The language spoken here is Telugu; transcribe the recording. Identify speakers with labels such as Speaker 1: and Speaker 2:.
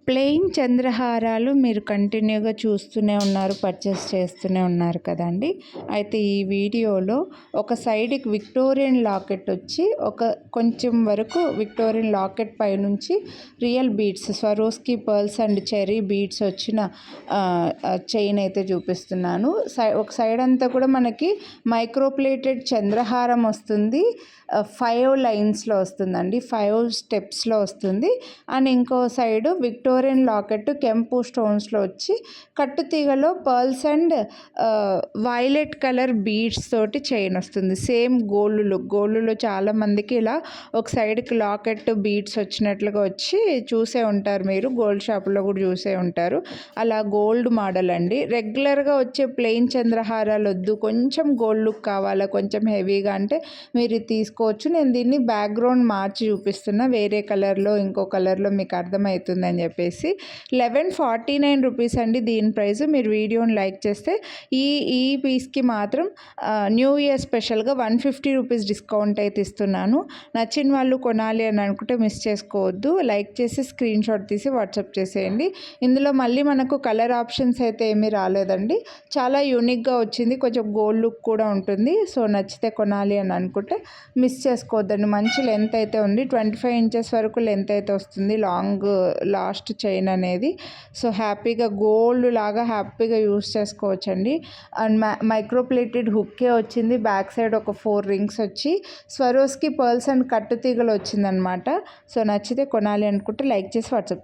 Speaker 1: ప్లెయిన్ చంద్రహారాలు మీరు కంటిన్యూగా చూస్తూనే ఉన్నారు, పర్చేస్ చేస్తూనే ఉన్నారు కదండి. అయితే ఈ వీడియోలో ఒక సైడ్కి విక్టోరియన్ లాకెట్ వచ్చి కొంచెం వరకు విక్టోరియన్ లాకెట్ పైనుంచి real beads, Swarovski pearls and cherry beads వచ్చిన చైన్ అయితే చూపిస్తున్నాను. ఒక సైడ్ అంతా కూడా మనకి మైక్రోప్లేటెడ్ చంద్రహారం వస్తుంది. 5 లైన్స్లో వస్తుందండి, 5 స్టెప్స్లో వస్తుంది. అండ్ ఇంకో సైడు విక్టోరియన్ లాకెట్ కెంపు స్టోన్స్లో వచ్చి కట్టుతీగలో pearls and violet colour beads తోటి చైన్ వస్తుంది. సేమ్ గోల్డ్లో చాలామందికి ఇలా ఒక సైడ్కి లాకెట్ బీడ్స్ వచ్చినట్లుగా వచ్చి చూసే ఉంటారు, మీరు గోల్డ్ షాప్లో కూడా చూసే ఉంటారు. అలా గోల్డ్ మోడల్ అండి. రెగ్యులర్గా వచ్చే ప్లెయిన్ చంద్రహారాలు వద్దు, కొంచెం గోల్డ్ లుక్ కావాలా, కొంచెం హెవీగా అంటే మీరు తీసుకోవచ్చు. నేను దీన్ని బ్యాక్గ్రౌండ్ మార్చి చూపిస్తున్నా, వేరే కలర్లో ఇంకో కలర్లో మీకు అర్థమవుతుందని చెప్పేసి. 1149 రూపీస్ అండి దీని ప్రైస్. మీరు వీడియోని లైక్ చేస్తే ఈ పీస్కి మాత్రం న్యూ ఇయర్ స్పెషల్గా 150 రూపీస్ డిస్కౌంట్ అయితే ఇస్తున్నాను. నచ్చిన వాళ్ళు కొనాలి అని అనుకుంటే మిస్ చేసుకోవద్దు. లైక్ చేసి స్క్రీన్ షాట్ తీసి వాట్సాప్ చేసేయండి. ఇందులో మళ్ళీ మనకు కలర్ ఆప్షన్స్ అయితే ఏమీ రాలేదండి. చాలా యూనిక్గా వచ్చింది, కొంచెం గోల్డ్ లుక్ కూడా ఉంటుంది. సో నచ్చితే కొనాలి అని అనుకుంటే మిస్ చేసుకోవద్దండి. మంచి లెంత్ అయితే ఉంది, 25 ఇంచెస్ వరకు లెంత్ అయితే వస్తుంది, లాస్ట్ చైన్ అనేది. సో హ్యాపీగా గోల్డ్ లాగా హ్యాపీగా యూస్ చేసుకోవచ్చండి. అండ్ మైక్రోప్లేటెడ్ హుక్కే వచ్చింది. బ్యాక్ సైడ్ ఒక 4 రింగ్స్ వచ్చి స్వరోస్కి పర్ల్స్ అండ్ కట్టుతీగలు వచ్చిందనమాట. సో నచ్చితే కొనాలి అనుకుంటే లైక్ చేసి వాట్సాప్